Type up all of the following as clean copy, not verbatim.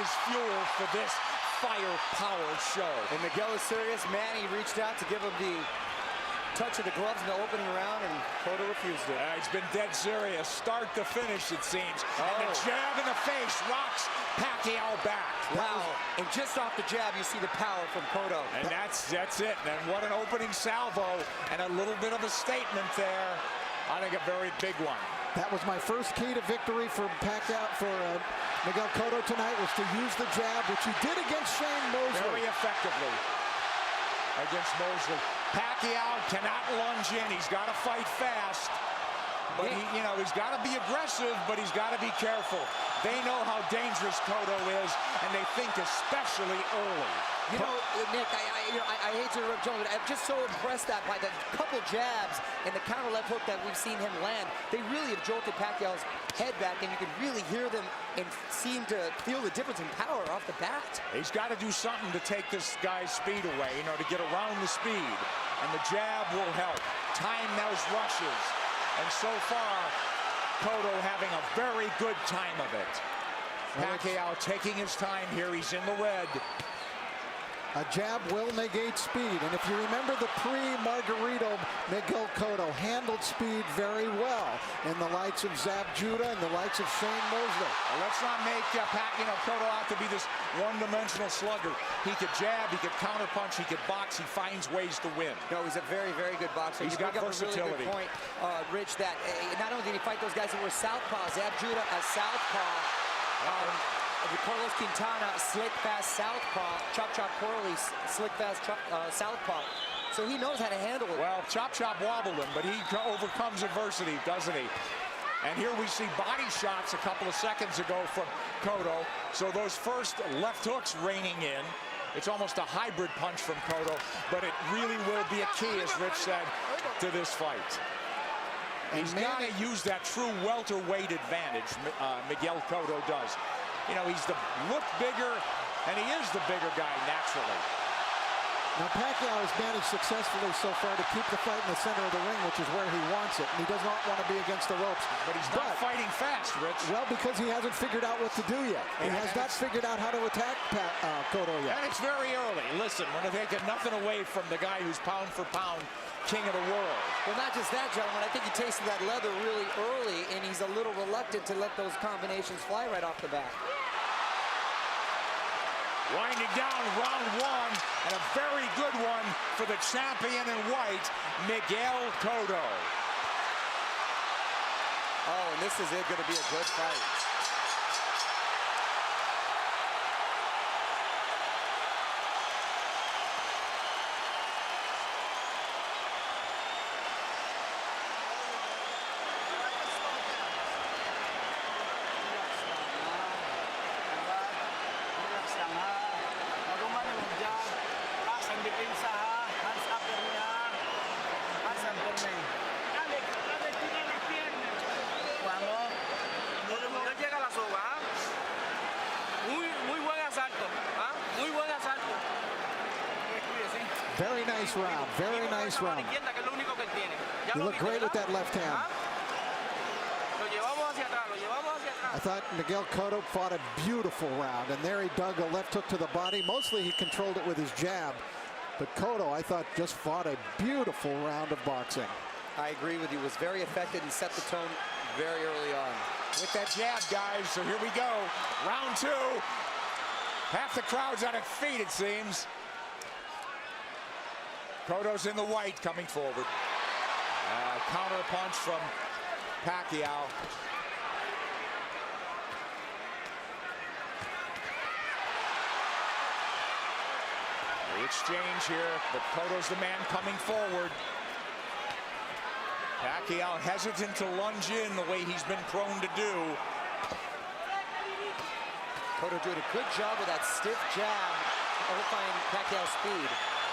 is fuel for this firepower show. And Miguel is serious. Manny reached out to give him the touch of the gloves in the opening round, and Cotto refused it. He's been dead serious, start to finish, it seems. And the jab in the face rocks Pacquiao back. Wow. And just off the jab, you see the power from Cotto. And that's it. And what an opening salvo, and a little bit of a statement there. I think a very big one. That was my first key to victory for Pacquiao, for Miguel Cotto tonight, was to use the jab, which he did against Shane Mosley. Very effectively against Mosley. Pacquiao cannot lunge in. He's got to fight fast. But he's got to be aggressive, but he's got to be careful. They know how dangerous Cotto is, and they think especially early. You know, Nick, I hate to interrupt, John, but I'm just so impressed by the couple jabs and the counter left hook that we've seen him land. They really have jolted Pacquiao's head back, and you can really hear them and seem to feel the difference in power off the bat. He's got to do something to take this guy's speed away, to get around the speed. And the jab will help. Time those rushes. And so far, Cotto having a very good time of it. Pacquiao taking his time here. He's in the red. A jab will negate speed. And if you remember the pre-Margarito, Miguel Cotto handled speed very well in the likes of Zab Judah and the likes of Shane Mosley. Well, let's not make Cotto out to be this one-dimensional slugger. He could jab, he could counterpunch, he could box, he finds ways to win. No, he's a very, very good boxer. He's got versatility. A really good point, Rich, that not only did he fight those guys who were southpaws, Zab Judah, a southpaw. Carlos Quintana, slick, fast southpaw. Chop Chop Corley, slick, fast southpaw. So he knows how to handle it. Well, Chop Chop wobbled him, but he overcomes adversity, doesn't he? And here we see body shots a couple of seconds ago from Cotto. So those first left hooks raining in. It's almost a hybrid punch from Cotto, but it really will be a key, as Rich said, to this fight. He's got to use that true welterweight advantage, Miguel Cotto does. He's look bigger, and he is the bigger guy naturally. Now, Pacquiao has managed successfully so far to keep the fight in the center of the ring, which is where he wants it. And he does not want to be against the ropes. But he's not fighting fast, Rich. Well, because he hasn't figured out what to do yet. He has not figured out how to attack Cotto yet. And it's very early. Listen, we're taking nothing away from the guy who's pound for pound king of the world. Well, not just that, gentlemen. I think he tasted that leather really early, and he's a little reluctant to let those combinations fly right off the bat. Winding down round one, and a very good one for the champion in white, Miguel Cotto. Oh, and this is going to be a good fight. Very nice round. Very nice round. You look great with that left hand. I thought Miguel Cotto fought a beautiful round, and there he dug a left hook to the body. Mostly he controlled it with his jab. But Cotto, I thought, just fought a beautiful round of boxing. I agree with you. He was very effective and set the tone very early on. With that jab, guys. So here we go. Round two. Half the crowd's on its feet, it seems. Cotto's in the white coming forward. Counter punch from Pacquiao. The exchange here, but Cotto's the man coming forward. Pacquiao hesitant to lunge in the way he's been prone to do. Cotto did a good job with that stiff jab, overflying Pacquiao's speed.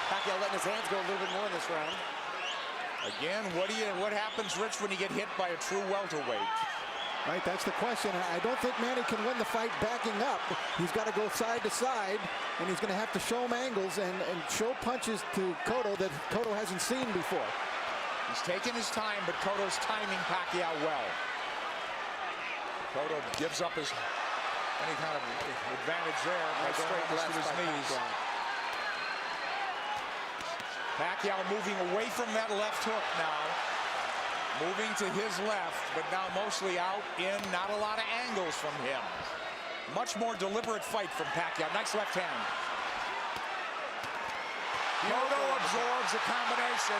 Pacquiao letting his hands go a little bit more in this round. Again, what happens, Rich, when you get hit by a true welterweight? Right, that's the question. I don't think Manny can win the fight backing up. He's got to go side to side, and he's going to have to show him angles and show punches to Cotto that Cotto hasn't seen before. He's taking his time, but Cotto's timing Pacquiao well. Cotto gives up his any kind of advantage there by going almost to his knees. Pacquiao moving away from that left hook now. Moving to his left, but now mostly out in, not a lot of angles from him. Much more deliberate fight from Pacquiao. Nice left hand. Cotto absorbs a combination.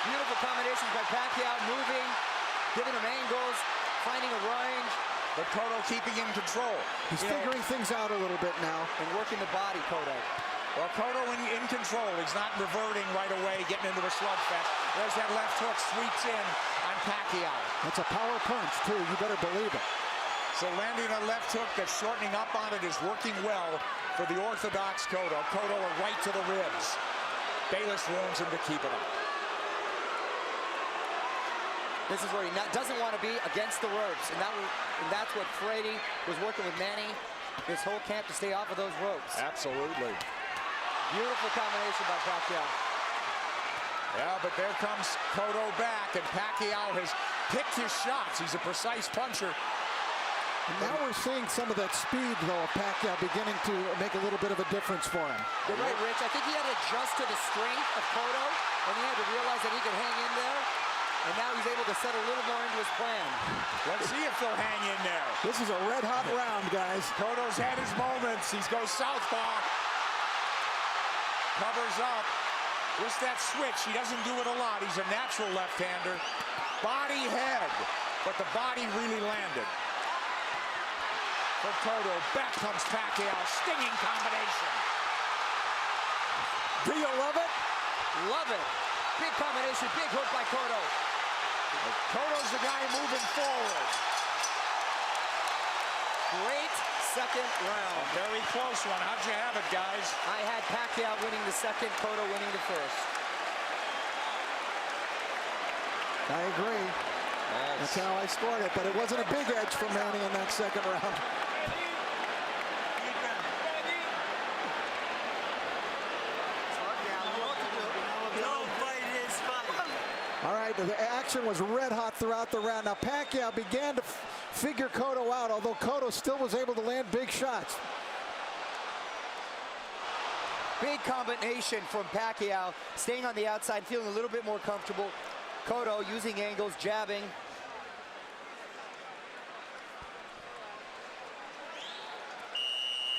Beautiful combinations by Pacquiao, moving, giving him angles, finding a range. But Cotto keeping in control. He's figuring things out a little bit now. And working the body, Cotto. Well, Cotto in control. He's not reverting right away, getting into a slugfest. There's that left hook, sweeps in on Pacquiao. That's a power punch, too. You better believe it. So landing a left hook that's shortening up on it is working well for the orthodox Cotto. Cotto right to the ribs. Bayless warns him to keep it up. This is where he doesn't want to be against the ropes. And that's what Frady was working with Manny this whole camp, to stay off of those ropes. Absolutely. Beautiful combination by Pacquiao. Yeah, but there comes Cotto back, and Pacquiao has picked his shots. He's a precise puncher. And now we're seeing some of that speed, though, of Pacquiao beginning to make a little bit of a difference for him. You're right, Rich. I think he had to adjust to the strength of Cotto, and he had to realize that he could hang in there. And now he's able to set a little more into his plan. Let's see if they'll hang in there. This is a red-hot round, guys. Cotto's had his moments. He goes southpaw. Covers up. Just that switch. He doesn't do it a lot. He's a natural left-hander. Body head. But the body really landed. For Cotto. Back comes Pacquiao. Stinging combination. Do you love it? Love it. Big combination. Big hook by Cotto. Cotto's the guy moving forward. Great second round. A very close one. How'd you have it, guys? I had Pacquiao winning the second, Cotto winning the first. I agree. That's how I scored it, but it wasn't a big edge for Manny in that second round. All right, the action was red hot throughout the round. Now Pacquiao began to figure Cotto out, although Cotto still was able to land big shots. Big combination from Pacquiao, staying on the outside, feeling a little bit more comfortable. Cotto using angles, jabbing.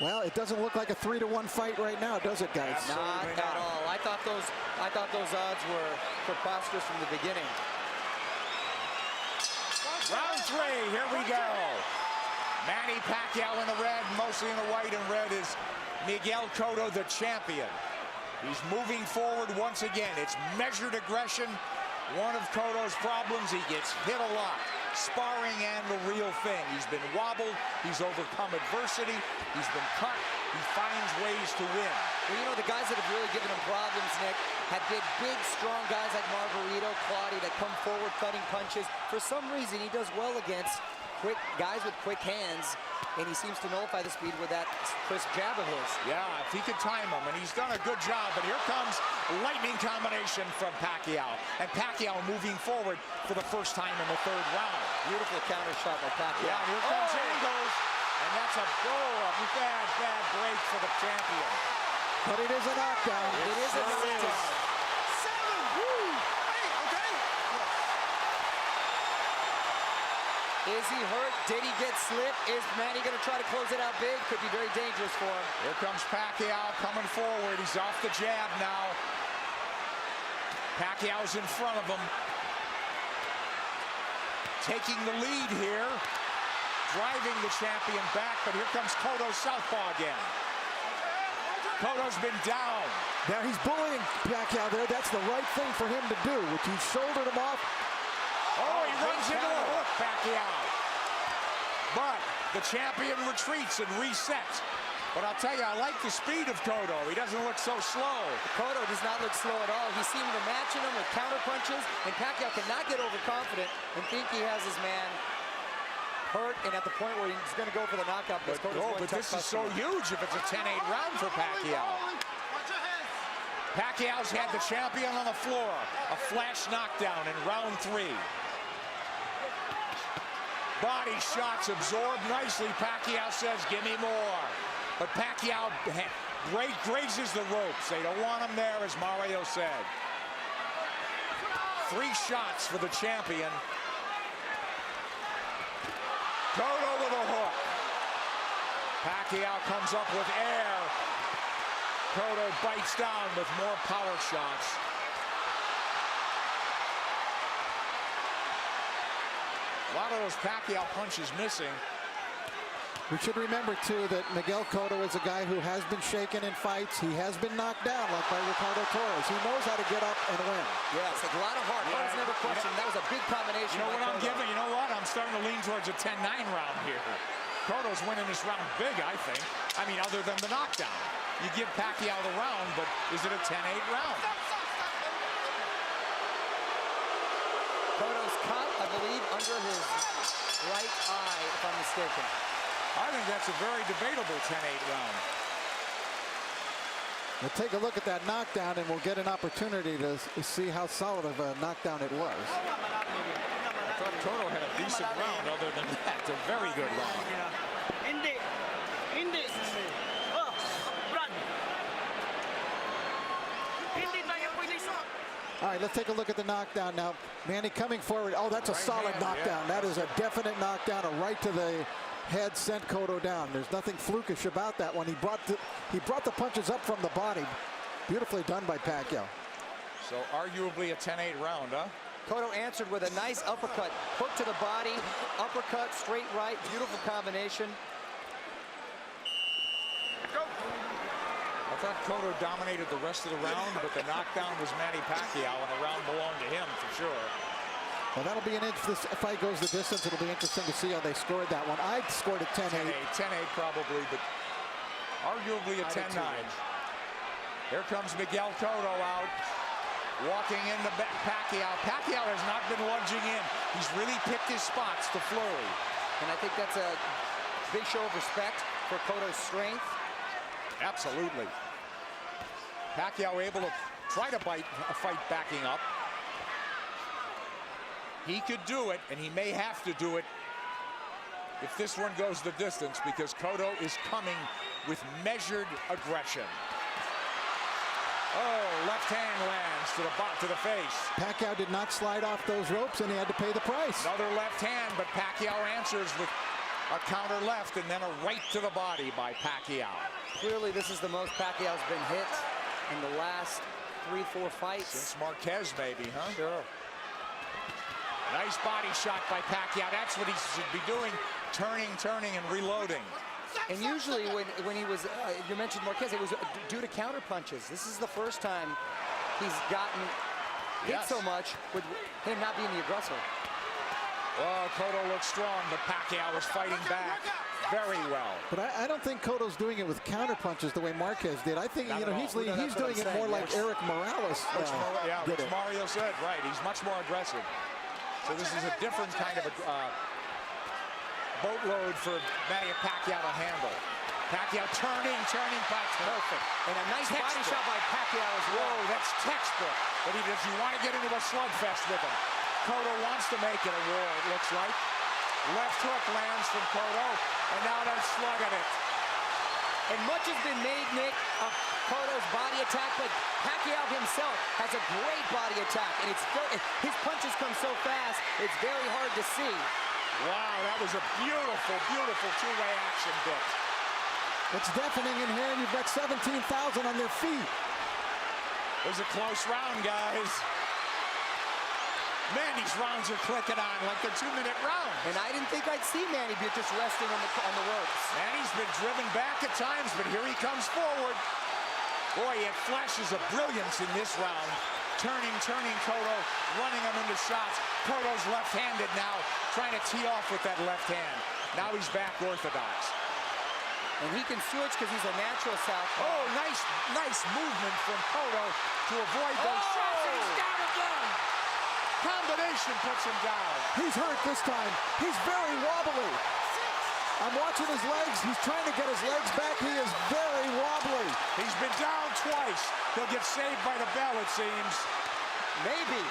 Well, it doesn't look like a 3-1 fight right now, does it, guys? Not at all. I thought those odds were preposterous from the beginning. Round three, here we go. Manny Pacquiao in the red, mostly in the white, and red is Miguel Cotto, the champion. He's moving forward once again. It's measured aggression. One of Cotto's problems, he gets hit a lot. Sparring and the real thing. He's been wobbled. He's overcome adversity. He's been cut. He finds ways to win. Well, you know, the guys that have really given him problems, Nick, have been big, strong guys like Margarito, Claudio that come forward cutting punches. For some reason, he does well against quick guys with quick hands, and he seems to nullify the speed with that crisp jab of his. Yeah, if he could time him, and he's done a good job. But here comes lightning combination from Pacquiao, and Pacquiao moving forward for the first time in the third round. Beautiful counter shot by Pacquiao. Yeah, here comes angles, and that's a bad break for the champion. But it is a knockdown. It is a knockdown. Is he hurt? Did he get slipped? Is Manny going to try to close it out big? Could be very dangerous for him. Here comes Pacquiao coming forward. He's off the jab now. Pacquiao's in front of him. Taking the lead here. Driving the champion back, but here comes Cotto southpaw again. Cotto's been down. Now he's bullying Pacquiao there. That's the right thing for him to do, which he shouldered him off. Oh, he runs into a hook, Pacquiao. But the champion retreats and resets. But I'll tell you, I like the speed of Cotto. He doesn't look so slow. Cotto does not look slow at all. He seemed to matching him with counter punches, and Pacquiao cannot get overconfident and think he has his man hurt and at the point where he's going to go for the knockout. But this is so huge if it's a 10-8 round for Pacquiao. Pacquiao's had the champion on the floor. A flash knockdown in round 3. Body shots absorbed nicely. Pacquiao says, give me more. But Pacquiao grazes the ropes. They don't want him there, as Mario said. 3 shots for the champion. Cotto with a hook. Pacquiao comes up with air. Cotto bites down with more power shots. A lot of those Pacquiao punches missing. We should remember, too, that Miguel Cotto is a guy who has been shaken in fights. He has been knocked down, like by Ricardo Torres. He knows how to get up and win. Yeah, it's a lot of heart. Heart is never questioned. That was a big combination. You know what I'm giving? You know what? I'm starting to lean towards a 10-9 round here. Cotto's winning this round big, I think. I mean, other than the knockdown. You give Pacquiao the round, but is it a 10-8 round? Cotto's cut, I believe, under his right eye, if I'm mistaken. I think that's a very debatable 10-8 round. We'll take a look at that knockdown, and we'll get an opportunity to see how solid of a knockdown it was. I thought Cotto had a decent round. Other than that, a very good round. All right, let's take a look at the knockdown now. Manny coming forward. Oh, that's a solid knockdown. Yeah. That is a definite knockdown, a right to the head, sent Cotto down. There's nothing flukish about that one. He brought the punches up from the body. Beautifully done by Pacquiao. So arguably a 10-8 round, huh? Cotto answered with a nice uppercut. Hook to the body, uppercut, straight right. Beautiful combination. I thought Cotto dominated the rest of the round, but the knockdown was Manny Pacquiao, and the round belonged to him for sure. Well, that'll be an interesting. If fight goes the distance, it'll be interesting to see how they scored that one. I scored a 10-8. 10-8 probably, but arguably a 10-9. Here comes Miguel Cotto out, walking in the Pacquiao. Pacquiao has not been lunging in. He's really picked his spots to flurry. And I think that's a big show of respect for Cotto's strength. Absolutely. Pacquiao able to try to fight backing up. He could do it, and he may have to do it if this one goes the distance, because Cotto is coming with measured aggression. Oh, left hand lands to the face. Pacquiao did not slide off those ropes, and he had to pay the price. Another left hand, but Pacquiao answers with a counter left and then a right to the body by Pacquiao. Clearly, this is the most Pacquiao's been hit in the last 3-4 fights. Since Marquez, maybe, huh? Sure. Nice body shot by Pacquiao. That's what he should be doing, turning, and reloading. And usually when he was, you mentioned Marquez, it was due to counter punches. This is the first time he's gotten hit so much with him not being the aggressor. Well, Cotto looks strong, but Pacquiao is fighting back very well. But I don't think Cotto's doing it with counter punches the way Marquez did. I think he's doing it more like Eric Morales which Mario said, right. He's much more aggressive. So this is a different kind of a boatload for Manny Pacquiao to handle. Pacquiao turning, perfect. And a nice body shot by Pacquiao as well. Whoa, that's textbook. But if you want to get into a slugfest with him, Cotto wants to make it a war, it looks like. Left hook lands from Cotto, and now they're slugging it. And much has been made, Nick, of Cotto's body attack, but Pacquiao himself has a great body attack, and his punches come so fast, it's very hard to see. Wow, that was a beautiful, beautiful two-way action bit. It's deafening in here, and you've got 17,000 on their feet. It was a close round, guys. Man, these rounds are clicking on like they're 2-minute rounds. And I didn't think I'd see Manny just resting on the ropes. Manny's been driven back at times, but here he comes forward. Boy, he had flashes of brilliance in this round. Turning Cotto, running him into shots. Cotto's left-handed now, trying to tee off with that left hand. Now he's back orthodox. And he can switch because he's a natural southpaw. Oh, nice movement from Cotto to avoid those shots. And he's down again. Combination puts him down. He's hurt this time. He's very wobbly. I'm watching his legs. He's trying to get his legs back. He is very wobbly. He's been down twice. He'll get saved by the bell, it seems. Maybe.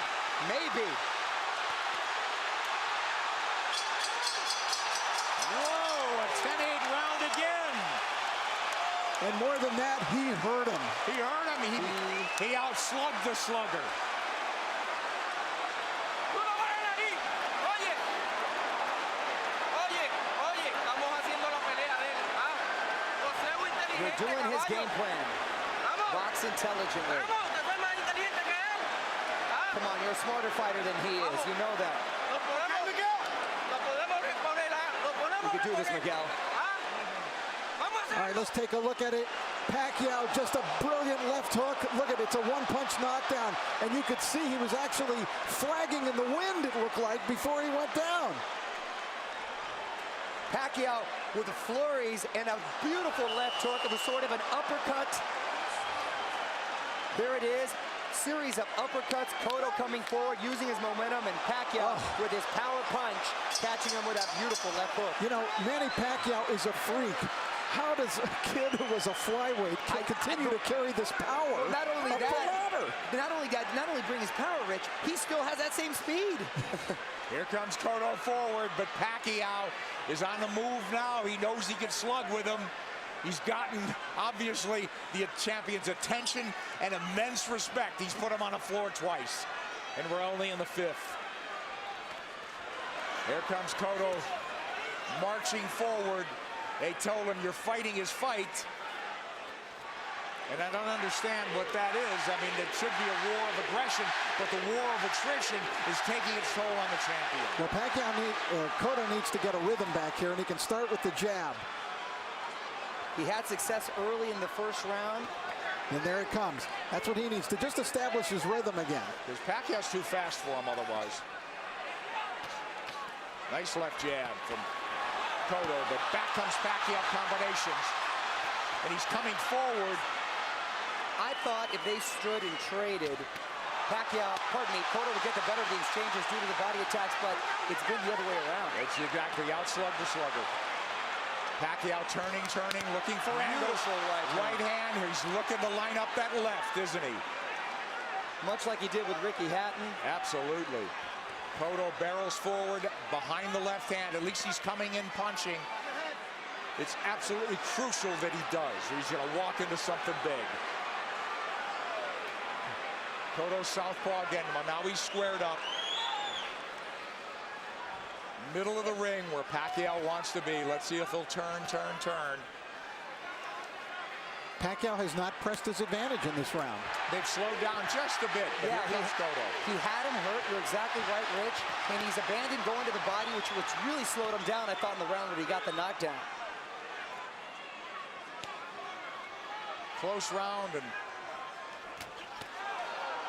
And more than that, he hurt him. He hurt him. He outslugged the slugger. They're doing his game plan. Box intelligently. Come on, you're a smarter fighter than he is. You know that. You can do this, Miguel. All right, let's take a look at it. Pacquiao, just a brilliant left hook. Look at it, it's a one-punch knockdown. And you could see he was actually flagging in the wind, it looked like, before he went down. Pacquiao with the flurries and a beautiful left hook. It was sort of an uppercut. There it is. Series of uppercuts. Cotto coming forward, using his momentum, and Pacquiao with his power punch, catching him with that beautiful left hook. You know, Manny Pacquiao is a freak. How does a kid who was a flyweight continue to carry this power? Well, not only bring his power, Rich, he still has that same speed. Here comes Cotto forward, but Pacquiao is on the move now. He knows he can slug with him. He's gotten, obviously, the champion's attention and immense respect. He's put him on the floor twice, and we're only in the 5th. Here comes Cotto marching forward. They told him, you're fighting his fight. And I don't understand what that is. I mean, it should be a war of aggression, but the war of attrition is taking its toll on the champion. Well, Cotto needs to get a rhythm back here, and he can start with the jab. He had success early in the first round. And there it comes. That's what he needs to just establish his rhythm again. Because Pacquiao's too fast for him otherwise. Nice left jab from Cotto, but back comes Pacquiao combinations. And he's coming forward. I thought if they stood and traded, Cotto would get the better of the exchanges due to the body attacks, but it's been the other way around. It's exactly outslug the slugger. Pacquiao turning, looking for angles. Right hand. He's looking to line up that left, isn't he? Much like he did with Ricky Hatton. Absolutely. Cotto barrels forward behind the left hand. At least he's coming in punching. It's absolutely crucial that he does. He's going to walk into something big. Cotto southpaw again. Well, now he's squared up. Middle of the ring where Pacquiao wants to be. Let's see if he'll turn. Pacquiao has not pressed his advantage in this round. They've slowed down just a bit, but here comes Cotto. He had him hurt, you're exactly right, Rich. And he's abandoned going to the body, which really slowed him down, I thought, in the round where he got the knockdown. Close round and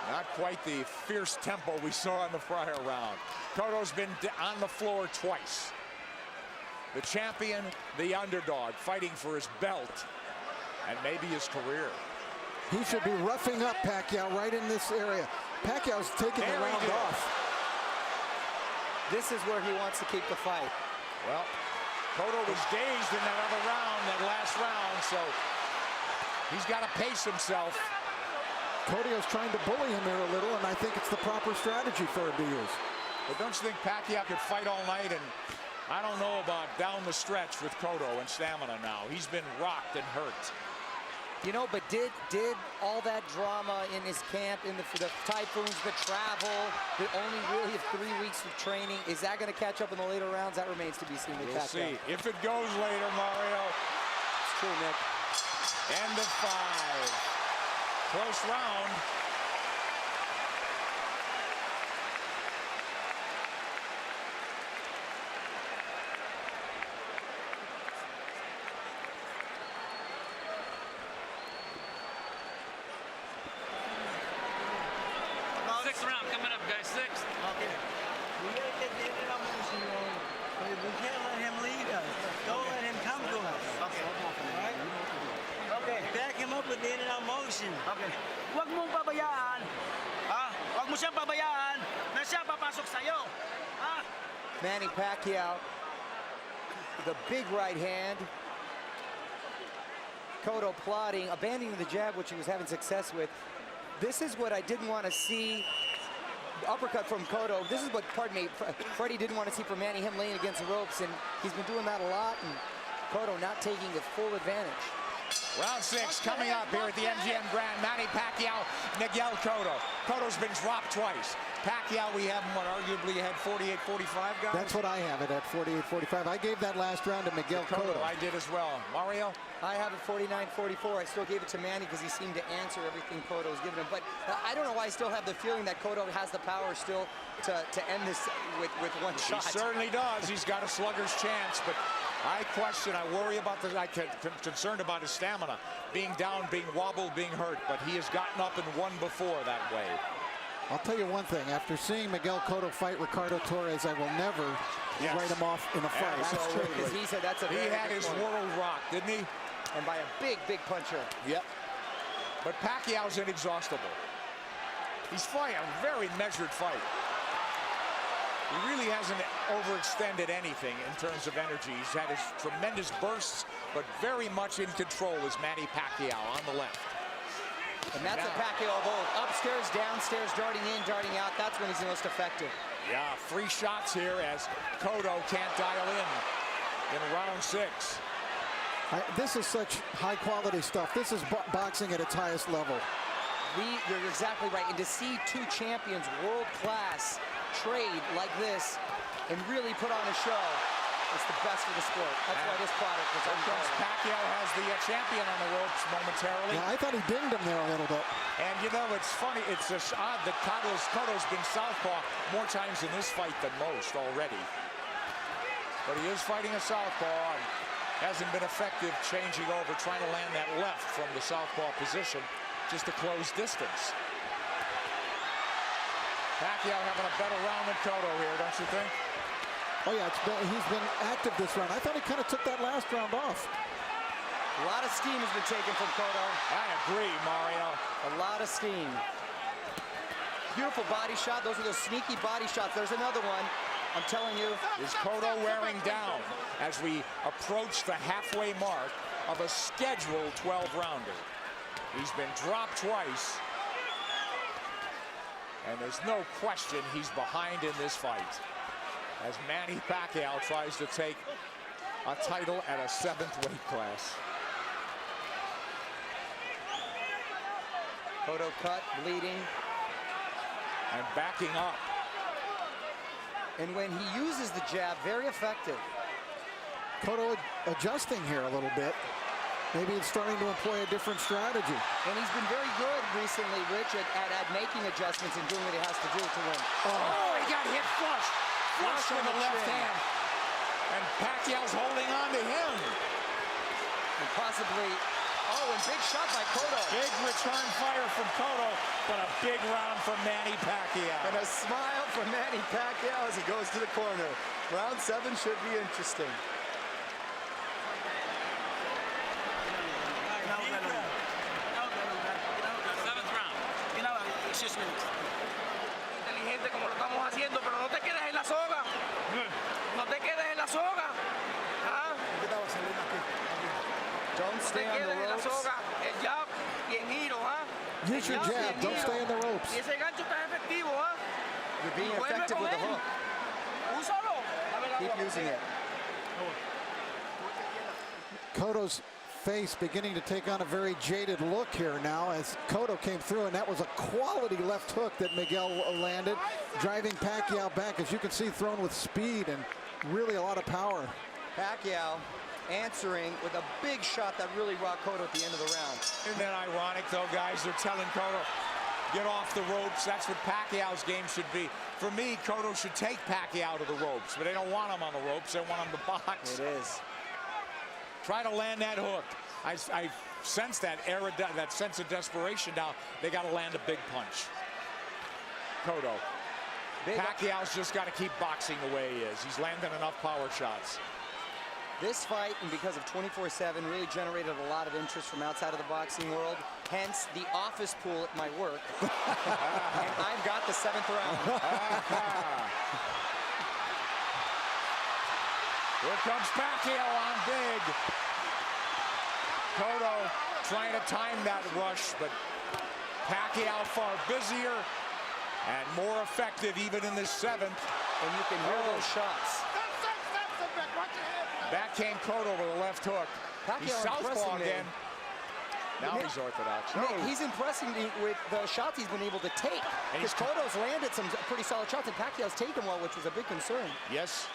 not quite the fierce tempo we saw in the prior round. Cotto's been on the floor twice. The champion, the underdog, fighting for his belt and maybe his career. He should be roughing up Pacquiao right in this area. Pacquiao's taking the round off. This is where he wants to keep the fight. Well, Cotto was dazed in that other round, that last round, so he's got to pace himself. Cotto's trying to bully him here a little, and I think it's the proper strategy for him to use. But don't you think Pacquiao could fight all night? And I don't know about down the stretch with Cotto and stamina now. He's been rocked and hurt. You know, but did all that drama in his camp, in the typhoons, the travel, the only really 3 weeks of training, is that going to catch up in the later rounds? That remains to be seen with Pacquiao. We'll see. If it goes later, Mario. It's true, Nick. End of 5. Close round. Sixth round coming up, guys. Sixth. Okay. We gotta get the end of motion on. We can't let him lead us. Don't let him come to us. Okay. All right? Okay. Back him up with the end of motion. Okay. Huwag mong pabayaan. Huwag mo siyang pabayaan na siya papasok sa'yo. Manny Pacquiao, the big right hand. Cotto plotting, abandoning the jab, which he was having success with. This is what I didn't want to see. The uppercut from Cotto. This is what, Freddie didn't want to see from Manny, him laying against the ropes, and he's been doing that a lot, and Cotto not taking the full advantage. Round 6 coming up here at the MGM Grand. Manny Pacquiao, Miguel Cotto. Cotto's been dropped twice. Pacquiao, we have him, arguably had 48-45, guys? That's what I have it at 48-45. I gave that last round to Miguel Cotto. I did as well. Mario? I have it 49-44. I still gave it to Manny because he seemed to answer everything Cotto was giving him. But I don't know why I still have the feeling that Cotto has the power still to end this with one shot. He certainly does. He's got a slugger's chance, but I question, I worry about this. I'm concerned about his stamina. Being down, being wobbled, being hurt, but he has gotten up and won before that way. I'll tell you one thing. After seeing Miguel Cotto fight Ricardo Torres, I will never write him off in a fight. Absolutely. Because he said that's a He had his world rocked, didn't he? And by a big, big puncher. Yep. But Pacquiao's inexhaustible. He's fighting a very measured fight. He really hasn't overextended anything in terms of energy. He's had his tremendous bursts, but very much in control is Manny Pacquiao on the left. And that's a Pacquiao of old. Upstairs, downstairs, darting in, darting out. That's when he's the most effective. Yeah, 3 shots here as Cotto can't dial in round 6. This is such high-quality stuff. This is boxing at its highest level. You're exactly right. And to see 2 champions, world-class, trade like this and really put on a show, it's the best for the sport. That's why this product is unbelievable. Pacquiao has the champion on the ropes momentarily. Yeah, I thought he dinged him there a little bit. And you know, it's funny, it's just odd that Cotto's been southpaw more times in this fight than most already. But he is fighting a southpaw and hasn't been effective changing over, trying to land that left from the southpaw position just to close distance. Pacquiao having a better round than Cotto here, don't you think? Oh yeah, he's been active this round. I thought he kind of took that last round off. A lot of steam has been taken from Cotto. I agree, Mario. A lot of steam. Beautiful body shot. Those are those sneaky body shots. There's another one. I'm telling you. Is Cotto wearing down as we approach the halfway mark of a scheduled 12-rounder? He's been dropped twice. And there's no question he's behind in this fight, as Manny Pacquiao tries to take a title at a 7th weight class. Cotto cut, bleeding. And backing up. And when he uses the jab, very effective. Cotto adjusting here a little bit. Maybe it's starting to employ a different strategy. And he's been very good recently, Rich, at making adjustments and doing what he has to do to win. Oh, he got hit flush. Flush with the left hand. And Pacquiao's holding on to him. And possibly, and big shot by Cotto. Big return fire from Cotto, but a big round from Manny Pacquiao. And a smile from Manny Pacquiao as he goes to the corner. Round 7 should be interesting. Inteligente como lo estamos haciendo, pero no te quedes en la soga. No te quedes en la soga. ¿Ah? Don't stay on the en la ropes. soga, el jab y el giro, ¿ah? Use your jab. Don't stay in the ropes. Y ese gancho está efectivo, ¿ah? You're being Vuelve effective con with the él. hook. Úsalo. Dame la Keep bola. using it. Cotto's face beginning to take on a very jaded look here now as Cotto came through, and that was a quality left hook that Miguel landed, driving Pacquiao back, as you can see, thrown with speed and really a lot of power. Pacquiao answering with a big shot that really rocked Cotto at the end of the round. Isn't that ironic, though, guys? They're telling Cotto, get off the ropes. That's what Pacquiao's game should be. For me, Cotto should take Pacquiao to the ropes, but they don't want him on the ropes. They want him to box. It is. Try to land that hook. I sense that sense of desperation now. They got to land a big punch. Cotto. Pacquiao's just got to keep boxing the way he is. He's landing enough power shots. This fight, and because of 24/7, really generated a lot of interest from outside of the boxing world. Hence, the office pool at my work. And I've got the 7th round. Here comes Pacquiao on big. Cotto trying to time that rush, but Pacquiao far busier and more effective even in this 7th. And you can hear those shots. Back came Cotto with a left hook. He's Pacquiao southpaw impressing me. again. Now he's orthodox. Nick, he's impressing me with the shots he's been able to take. And Because Cotto's landed some pretty solid shots, and Pacquiao's taken well, which was a big concern. Yes.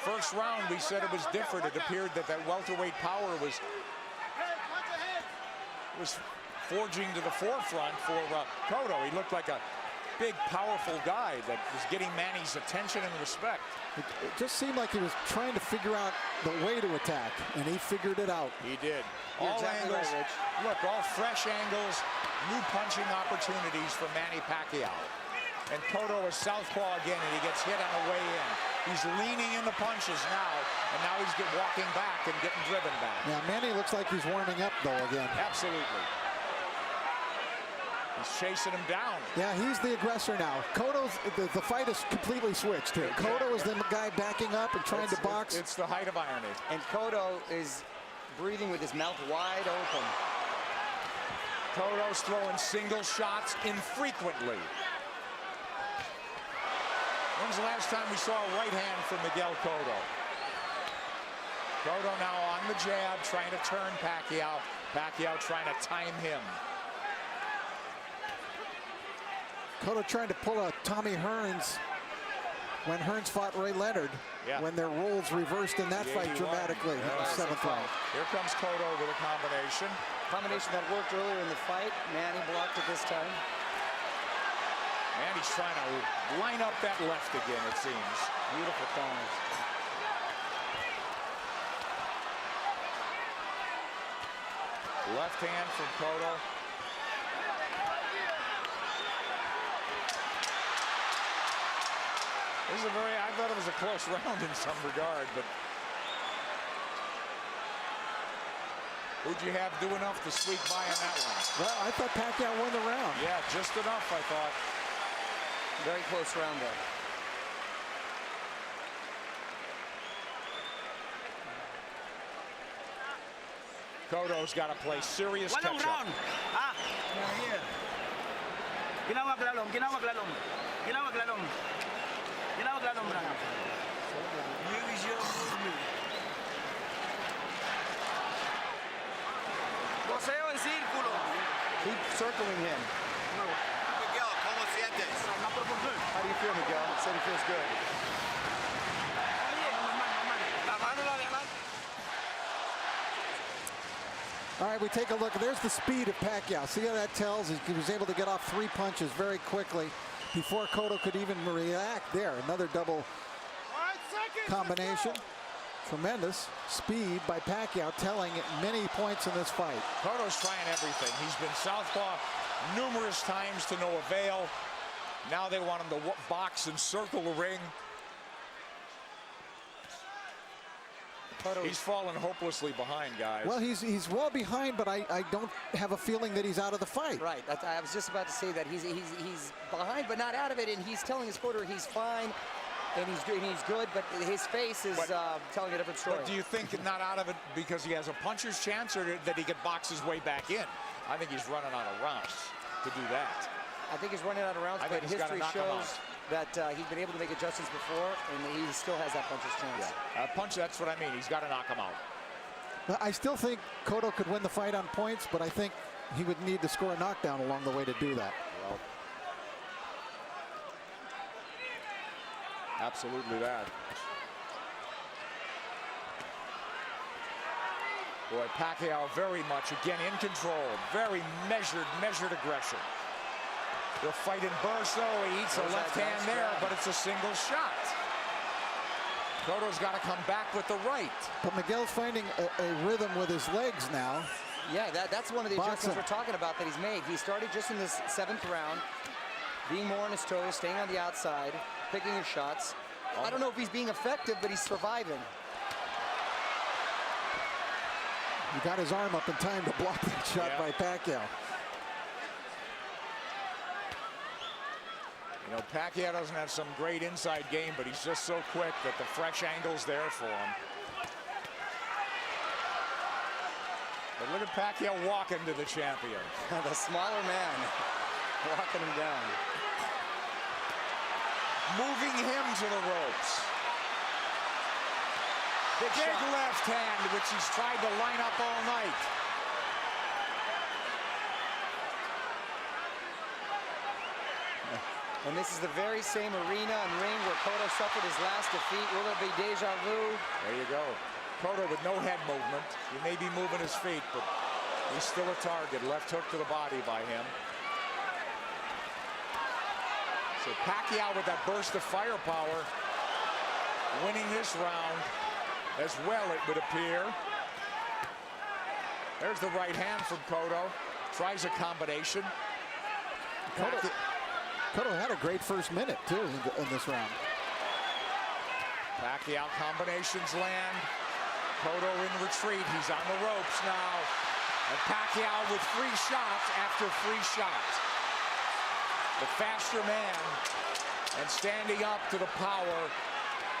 First round, we said it was different. It appeared that welterweight power was forging to the forefront for Cotto. He looked like a big, powerful guy that was getting Manny's attention and respect. It just seemed like he was trying to figure out the way to attack, and he figured it out. He did. You're All exactly angles. right, Rich. Look, all fresh angles, new punching opportunities for Manny Pacquiao. And Cotto is southpaw again, and he gets hit on the way in. He's leaning into punches now, and now he's walking back and getting driven back. Now, Manny looks like he's warming up, though, again. Absolutely. He's chasing him down. Yeah, he's the aggressor now. Cotto's, the fight is completely switched here. Cotto is the guy backing up and trying to box. It's the height of irony. And Cotto is breathing with his mouth wide open. Cotto's throwing single shots infrequently. When's the last time we saw a right hand from Miguel Cotto? Cotto now on the jab, trying to turn Pacquiao. Pacquiao trying to time him. Cotto trying to pull a Tommy Hearns when Hearns fought Ray Leonard, when their roles reversed in that fight dramatically in the 7th round. Here comes Cotto with a combination. Combination that worked earlier in the fight. Manny blocked it this time. Manny's trying to line up that left again, it seems. Beautiful corners. Left hand from Cotto. This is I thought it was a close round in some regard, but who'd you have do enough to squeak by on that one? Well, I thought Pacquiao won the round. Yeah, just enough, I thought. Very close round there. Cotto's got to play serious Walong catch-up. round. Ah, here. Ginawag lalong, ginawag lalong. Ginawag lalong. Ginawag lalong round. Use your movement. Boseo en círculo. Keep circling him. Miguel, ¿cómo sientes? How do you feel, Miguel? He said he feels good. La mano la de adelante. All right, we take a look. There's the speed of Pacquiao. See how that tells? He was able to get off 3 punches very quickly before Cotto could even react there. Another double combination. Tremendous speed by Pacquiao, telling many points in this fight. Cotto's trying everything. He's been southpaw numerous times to no avail. Now they want him to box and circle the ring. He's fallen hopelessly behind, guys. Well, he's well behind, but I don't have a feeling that he's out of the fight. Right. I was just about to say that he's behind, but not out of it, and he's telling his quarter he's fine, and he's good, but his face is telling a different story. But do you think not out of it because he has a puncher's chance, or that he could box his way back in? I think he's running out of rounds to do that. I think he's running out of rounds, I but think he's gotta history knock him shows that he's been able to make adjustments before, and he still has that puncher's chance. Yeah. Punch, that's what I mean. He's got to knock him out. I still think Cotto could win the fight on points, but I think he would need to score a knockdown along the way to do that. Well, absolutely that. Boy, Pacquiao very much, again, in control. Very measured aggression. They'll fight in bursts, though. He eats a left hand there, but it's a single shot. Cotto's got to come back with the right. But Miguel's finding a rhythm with his legs now. Yeah, that's one of the adjustments we're talking about that he's made. He started just in this 7th round, being more on his toes, staying on the outside, picking his shots. I don't know if he's being effective, but he's surviving. He got his arm up in time to block that shot by Pacquiao. You know, Pacquiao doesn't have some great inside game, but he's just so quick that the fresh angle's there for him. But look at Pacquiao walking to the champion. The smaller man walking him down. Moving him to the ropes. Big left hand, which he's tried to line up all night. And this is the very same arena and ring where Cotto suffered his last defeat. Will it be deja vu? There you go. Cotto with no head movement. He may be moving his feet, but he's still a target. Left hook to the body by him. So Pacquiao with that burst of firepower, winning this round as well, it would appear. There's the right hand from Cotto. Tries a combination. Cotto had a great first minute, too, in this round. Pacquiao combinations land. Cotto in retreat. He's on the ropes now. And Pacquiao with free shots after free shots. The faster man and standing up to the power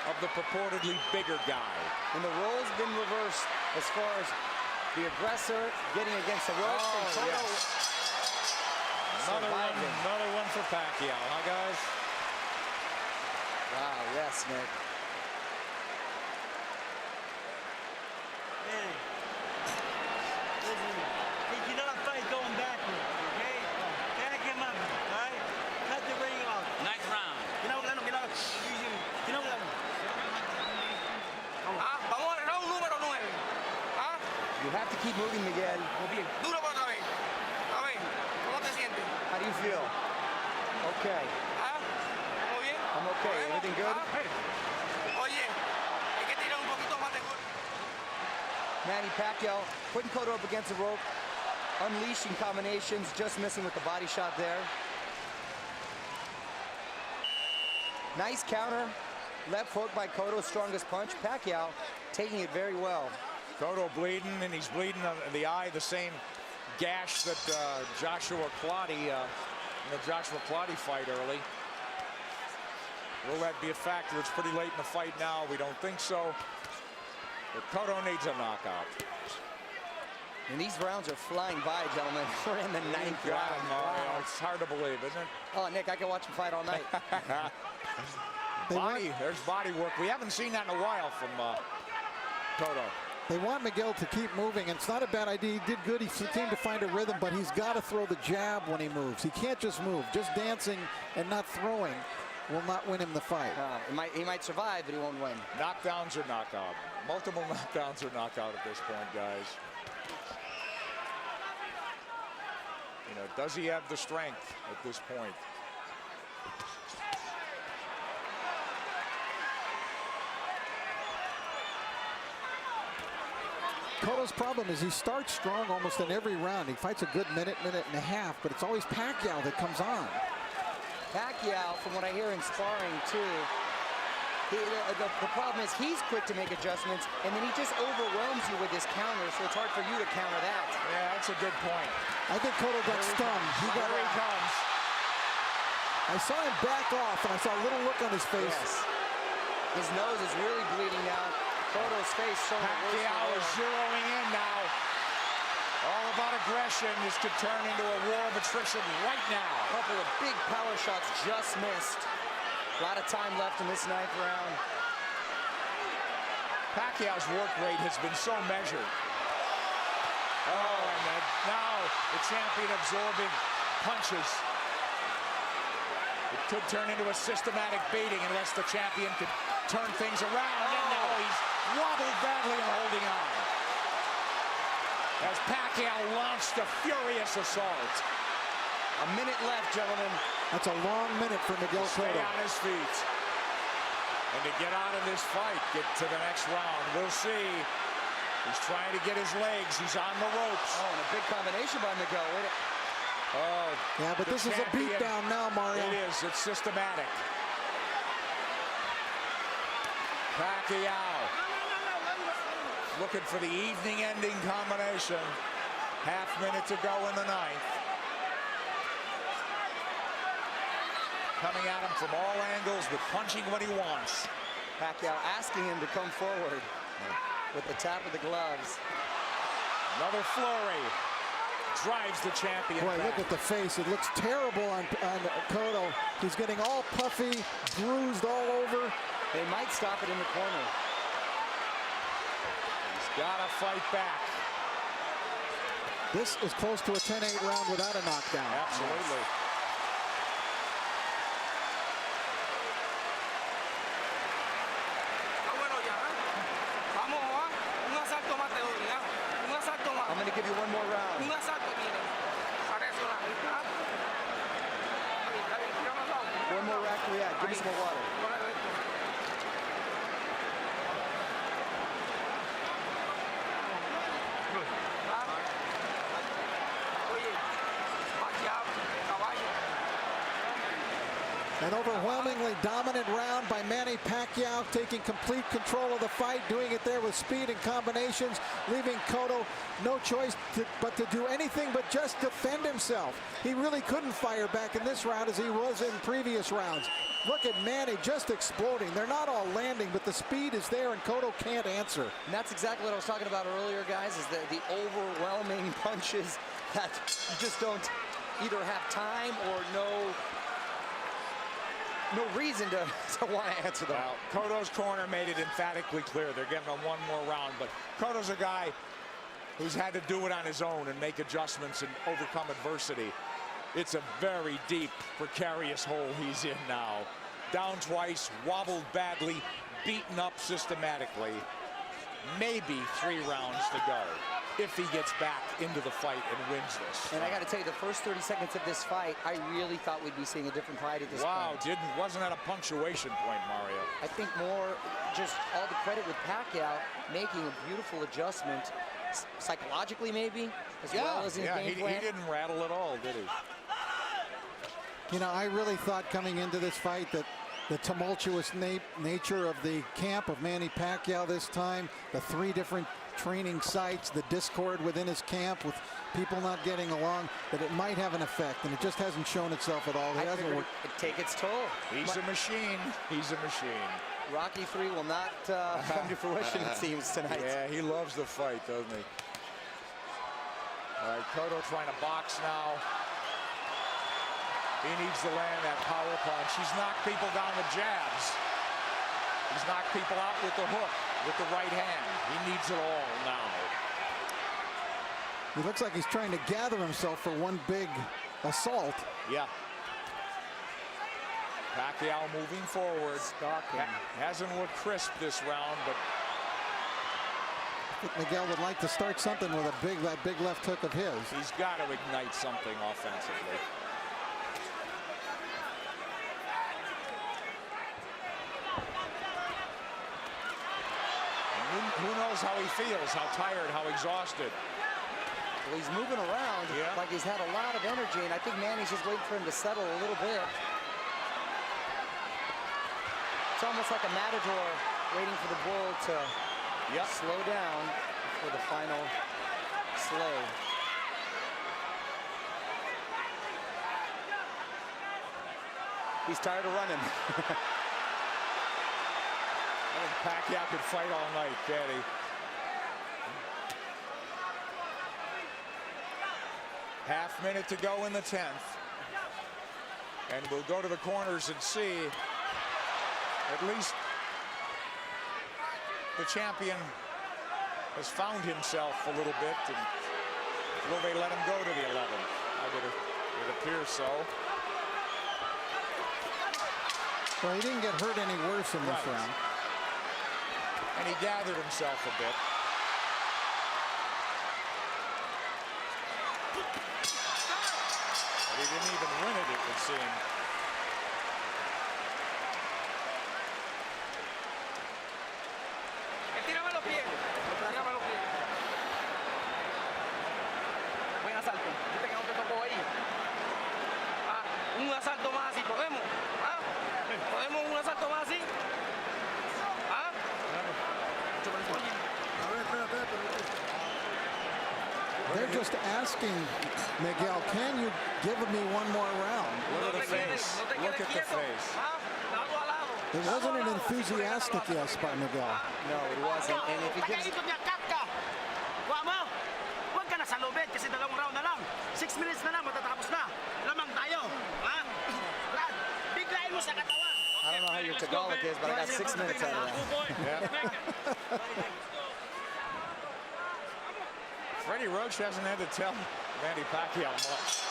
of the purportedly bigger guy. And the role's been reversed as far as the aggressor getting against the ropes. And Cotto Yes. Another one for Pacquiao, huh, guys? Wow, yes, Nick. Hey, listen, he cannot fight going backwards, okay? Back him up, all right? Cut the ring off. Next round. Vamos al round número 9. ¿Ah? You have to keep moving, Miguel. Duro para otra vez. A ver, ¿cómo te sientes? How do you feel? Okay. ¿Ah? ¿Muy bien? I'm okay. Everything good? Oye, hay que tirar un poquito más de golpe. Manny Pacquiao putting Cotto up against the rope, unleashing combinations, just missing with the body shot there. Nice counter. Left hook by Cotto, strongest punch. Pacquiao taking it very well. Cotto bleeding, and he's bleeding in the eye, the same gash that Joshua Clottey, in the Joshua Clottey fight early. Will that be a factor? It's pretty late in the fight now. We don't think so. But Cotto needs a knockout. And these rounds are flying by, gentlemen. We're in the ninth God, round. Mario, Wow. it's hard to believe, isn't it? Oh, Nick, I can watch him fight all night. There's body work. We haven't seen that in a while from Cotto. They want Miguel to keep moving, and it's not a bad idea. He did good. He seemed to find a rhythm, but he's got to throw the jab when he moves. He can't just move. Just dancing and not throwing will not win him the fight. He might survive, but he won't win. Knockdowns or knockout. Multiple knockdowns or knockout at this point, guys. You know, does he have the strength at this point? Cotto's problem is he starts strong almost in every round. He fights a good minute and a half, but it's always Pacquiao that comes on. Pacquiao, from what I hear in sparring too, the problem is he's quick to make adjustments, and then he just overwhelms you with his counter, so it's hard for you to counter that. Yeah, that's a good point. I think Cotto got stunned. Here he comes. I saw him back off, and I saw a little look on his face. Yes. His nose is really bleeding now. Cotto's face showing Pacquiao is zeroing in now. All about aggression. This could turn into a war of attrition right now. A couple of big power shots just missed. A lot of time left in this ninth round. Pacquiao's work rate has been so measured. Oh, and now the champion absorbing punches. It could turn into a systematic beating unless the champion could turn things around. And now he's wobbled badly and holding on. As Pacquiao launched a furious assault. A minute left, gentlemen. That's a long minute for Miguel Stay Cotto. on his feet. And to get out of this fight, get to the next round. We'll see. He's trying to get his legs. He's on the ropes. Oh, and a big combination by Miguel. Oh, Yeah, but this is a beatdown now, Mario. It is. It's systematic. Pacquiao looking for the evening-ending combination. Half minute to go in the ninth. Coming at him from all angles, but punching when he wants. Pacquiao asking him to come forward with the tap of the gloves. Another flurry. Drives the champion Boy, back. look at the face. It looks terrible on Cotto. He's getting all puffy, bruised all over. They might stop it in the corner. He's got to fight back. This is close to a 10-8 round without a knockdown. Absolutely. me some more water. Oye, Pacquiao, caballo. An overwhelmingly dominant round by Manny Pacquiao, taking complete control of the fight, doing it there with speed and combinations, leaving Cotto no choice but to do anything but just defend himself. He really couldn't fire back in this round as he was in previous rounds. Look at Manny just exploding. They're not all landing, but the speed is there, and Cotto can't answer. And that's exactly what I was talking about earlier, guys, is the overwhelming punches that you just don't either have time or no reason to want to answer them. Well, Cotto's corner made it emphatically clear they're giving him one more round, but Cotto's a guy who's had to do it on his own and make adjustments and overcome adversity. It's a very deep, precarious hole he's in now. Down twice, wobbled badly, beaten up systematically. Maybe 3 rounds to go if he gets back into the fight and wins this. And I got to tell you, the first 30 seconds of this fight, I really thought we'd be seeing a different fight at this point. Wasn't at a punctuation point, Mario. I think more just all the credit with Pacquiao making a beautiful adjustment, psychologically maybe, as well as in game plan. He didn't rattle at all, did he? You know, I really thought coming into this fight that the tumultuous nature of the camp of Manny Pacquiao this time, the 3 different training sites, the discord within his camp with people not getting along, that it might have an effect, and it just hasn't shown itself at all. It hasn't worked. It take its toll. He's a machine. He's a machine. Rocky 3 will not come to fruition, it seems, tonight. Yeah, he loves the fight, doesn't he? All right, Cotto trying to box now. He needs to land that power punch. He's knocked people down with jabs. He's knocked people out with the hook, with the right hand. He needs it all now. He looks like he's trying to gather himself for one big assault. Yeah. Pacquiao moving forward. Hasn't looked crisp this round, but I think Miguel would like to start something with that big left hook of his. he's got to ignite something offensively. Who knows how he feels, how tired, how exhausted. Well, he's moving around like he's had a lot of energy, and I think Manny's just waiting for him to settle a little bit. It's almost like a matador waiting for the bull to slow down for the final slay. He's tired of running. Pacquiao could fight all night, can't he? Half minute to go in the 10th. And we'll go to the corners and see at least the champion has found himself a little bit. And will they let him go to the 11th? It appears so. Well, he didn't get hurt any worse in this round. And he gathered himself a bit. But he didn't even win it would seem. Estírame los pies. Estírame los pies. Buen asalto. Viste que no te tocó ahí. Ah, un asalto más así. ¿Podemos? ¿Ah? ¿Podemos un asalto más así? ¿Ah? They're just asking Miguel, can you give me one more round? Look at the face. Look at the face. It wasn't an enthusiastic yes by Miguel. No, it wasn't. And if he gives... Huwag ka na sa lobet kasi 2 round na lang. 6 minutes na lang, matatapos na. Lamang tayo. Ha? Brad, biglayin mo sa katawan. I don't know how your Tagalog is, but I got 6 minutes out of that. Freddie Roach hasn't had to tell Manny Pacquiao much.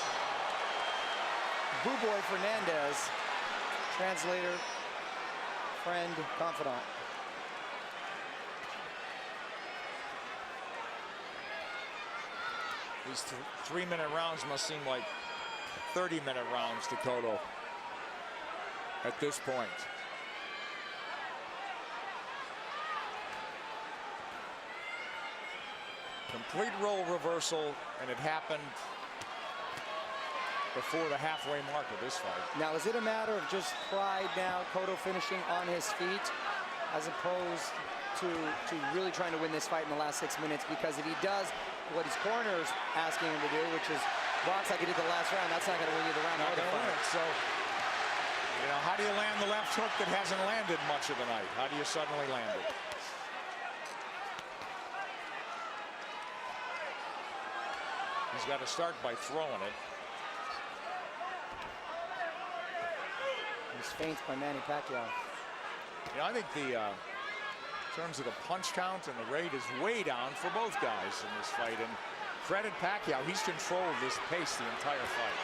Boo Boy Fernandez, translator, friend, confidant. These 3-minute rounds must seem like 30-minute rounds to Cotto. at this point. Complete role reversal, and it happened before the halfway mark of this fight. Now, is it a matter of just pride now, Cotto finishing on his feet, as opposed to really trying to win this fight in the last 6 minutes? Because if he does what his corner is asking him to do, which is box like he did the last round, that's not going to win you the round. Not going to win it. So, you know, how do you land the left hook that hasn't landed much of the night? How do you suddenly land it? He's got to start by throwing it. He's feints by Manny Pacquiao. You know, I think the in terms of the punch count and the rate is way down for both guys in this fight. And credit Pacquiao, he's controlled this pace the entire fight.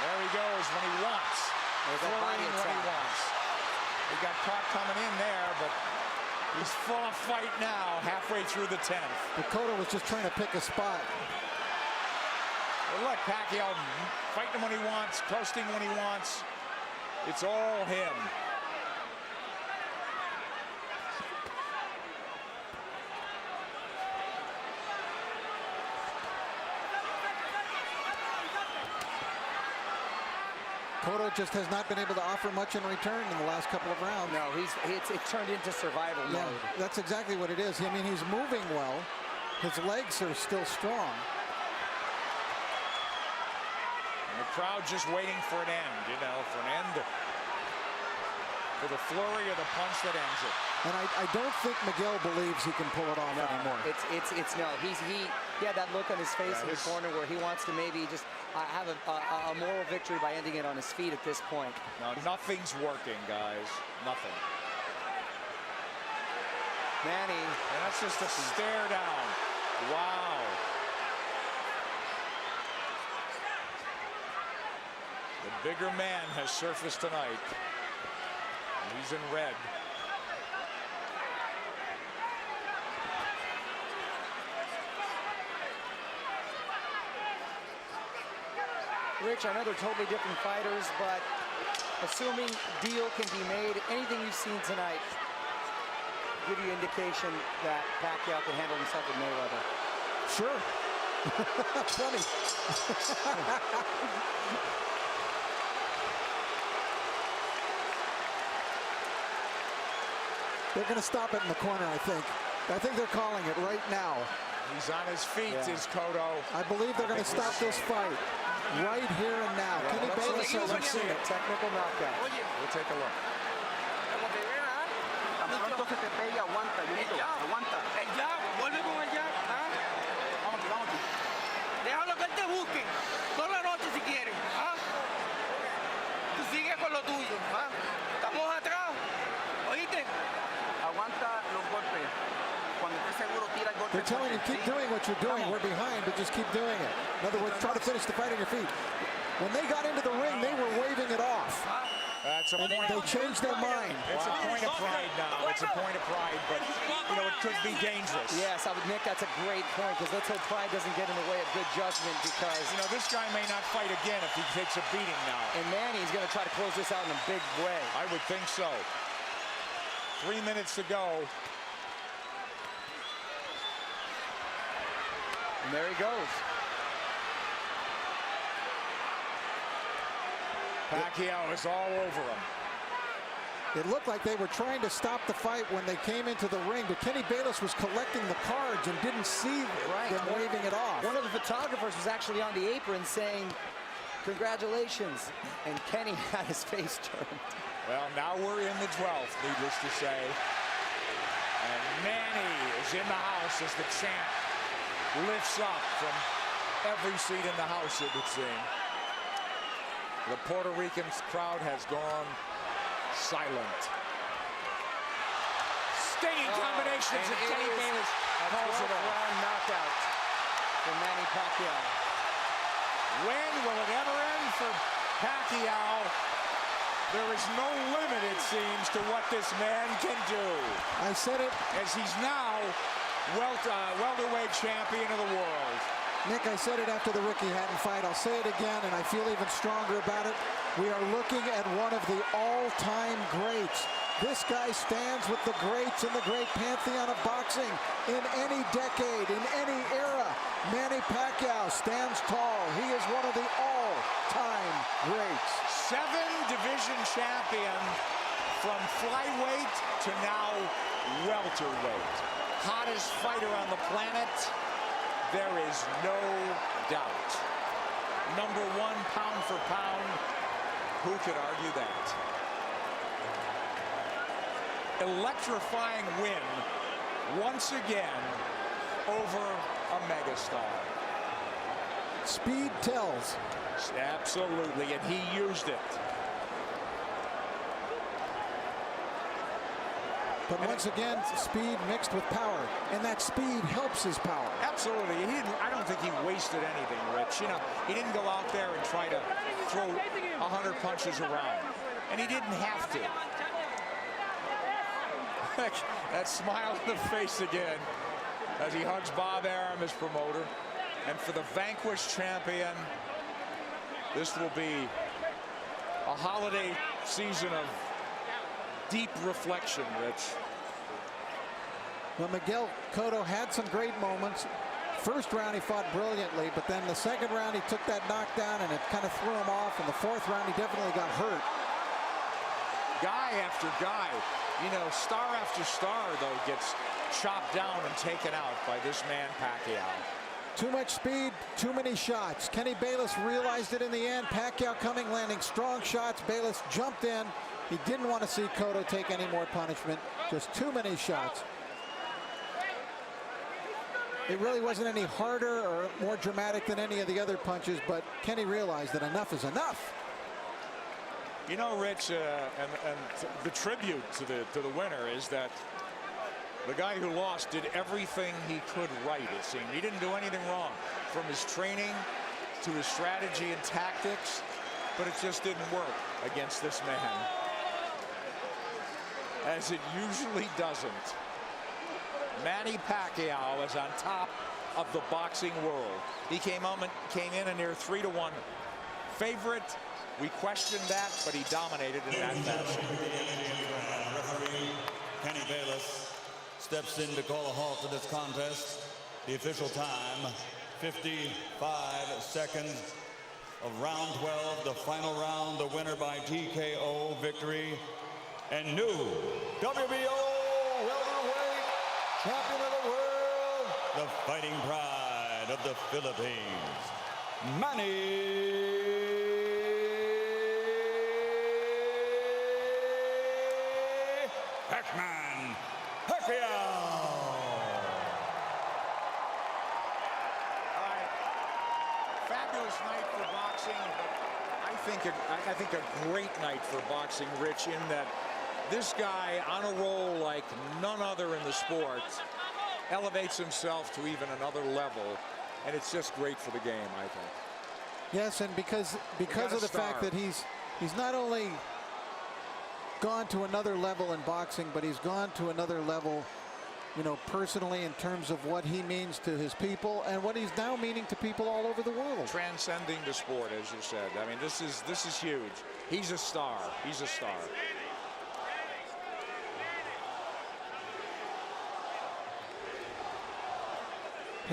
There he goes when he wants. There's that body when he wants. He got caught coming in there, but he's full of fight now, halfway through the 10th. But Cotto was just trying to pick a spot. Well, look, Pacquiao fighting when he wants, coasting when he wants. It's all him. Cotto just has not been able to offer much in return in the last couple of rounds. No, it's turned into survival Yeah, mode. that's exactly what it is. I mean, he's moving well. His legs are still strong. And the crowd just waiting for an end, you know, for the flurry of the punch that ends it. And I don't think Miguel believes he can pull it off anymore. It's no. He had that look on his face in the corner where he wants to maybe just have a moral victory by ending it on his feet at this point. No, nothing's working, guys. Nothing. Manny. And that's just a stare down. Wow. The bigger man has surfaced tonight. He's in red. Rich, I know they're totally different fighters, but assuming deal can be made, anything you've seen tonight give you indication that Pacquiao can handle himself with Mayweather? Sure. Funny. They're going to stop it in the corner, I think. I think they're calling it right now. He's on his feet, is Cotto. I believe they're going to stop this fight right here and now. Kenny Bayless hasn't seen it. Technical knockout. We'll take a look. Tan pronto se te pegue, aguanta, Junito, aguanta. El jab, vuelve con el jab. ¿Ah? Vamos, vamos. Déjalo que él te busque toda la noche si quieren. ¿Ah? Tú sigues con lo tuyo. ¿Ah? Estamos atrás. ¿Oíste? Aguanta los golpes. Cuando estés seguro, tira el golpe. They're telling you, keep doing what you're doing. We're behind, but just keep doing it. In other words, try to finish the fight on your feet. When they got into the ring, they were waving it off. That's a And point. they changed their mind. It's a point of pride now. It's a point of pride, but you know it could be dangerous. Yes, Nick, that's a great point, because let's hope pride doesn't get in the way of good judgment, because You know, this guy may not fight again if he takes a beating now. and Manny's going to try to close this out in a big way. I would think so. 3 minutes to go. And there he goes. Pacquiao is all over him. It looked like they were trying to stop the fight when they came into the ring, but Kenny Bayless was collecting the cards and didn't see them waving it off. One of the photographers was actually on the apron saying, "Congratulations," and Kenny had his face turned. Well, now we're in the 12th, needless to say. And Manny is in the house as the champ lifts up from every seat in the house, it would seem. The Puerto Rican crowd has gone silent. Stinging combinations of Kenny Bayless calls it off. Round knockout for Manny Pacquiao. When will it ever end for Pacquiao? There is no limit, it seems, to what this man can do. I said it. As he's now welterweight champion of the world. Nick, I said it after the Ricky Hatton fight. I'll say it again, and I feel even stronger about it. We are looking at one of the all-time greats. This guy stands with the greats in the great pantheon of boxing in any decade, in any era. Manny Pacquiao stands tall. He is one of the all-time greats. 7-division champion from flyweight to now welterweight. Hottest fighter on the planet. There is no doubt. Number 1 pound for pound. Who could argue that? Electrifying win once again over a megastar. Speed tells. Absolutely, and he used it. But once again, speed mixed with power, and that speed helps his power. Absolutely. I don't think he wasted anything, Rich. You know, he didn't go out there and try to throw 100 punches around, and he didn't have to. That smile on the face again as he hugs Bob Arum, his promoter. And for the vanquished champion, this will be a holiday season of deep reflection, Rich. Well, Miguel Cotto had some great moments. First round he fought brilliantly, but then the second round he took that knockdown and it kind of threw him off. And the fourth round he definitely got hurt. Guy after guy, you know, star after star, though, gets chopped down and taken out by this man Pacquiao. Too much speed, too many shots. Kenny Bayless realized it in the end. Pacquiao coming, landing strong shots. Bayless jumped in. He didn't want to see Cotto take any more punishment. Just too many shots. It really wasn't any harder or more dramatic than any of the other punches, but Kenny realized that enough is enough. You know, Rich, and the tribute to the winner is that the guy who lost did everything he could right, it seemed. He didn't do anything wrong, from his training to his strategy and tactics, but it just didn't work against this man, as it usually doesn't. Manny Pacquiao is on top of the boxing world. He came in a near 3-1 favorite. We questioned that, but he dominated in that fashion. Referee Kenny Bayless steps in to call a halt to this contest. The official time, 55 seconds of round 12, the final round, the winner by TKO victory, and new WBO welterweight champion of the world, the fighting pride of the Philippines, Manny Pacquiao. Fabulous night for boxing, but I think a great night for boxing, Rich, in that this guy on a roll like none other in the sport elevates himself to even another level, and it's just great for the game, I think. Yes, and because of the fact that he's not only gone to another level in boxing, but he's gone to another level, you know, personally, in terms of what he means to his people and what he's now meaning to people all over the world. Transcending the sport, as you said. I mean, this is huge. He's a star. He's a star.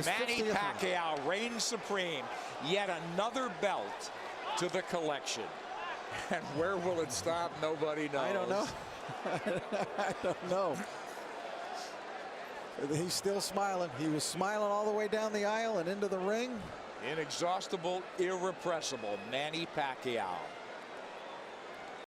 Manny Pacquiao reigns supreme. Yet another belt to the collection. And where will it stop? Nobody knows. I don't know. I don't know. He's still smiling. He was smiling all the way down the aisle and into the ring. Inexhaustible, irrepressible Manny Pacquiao.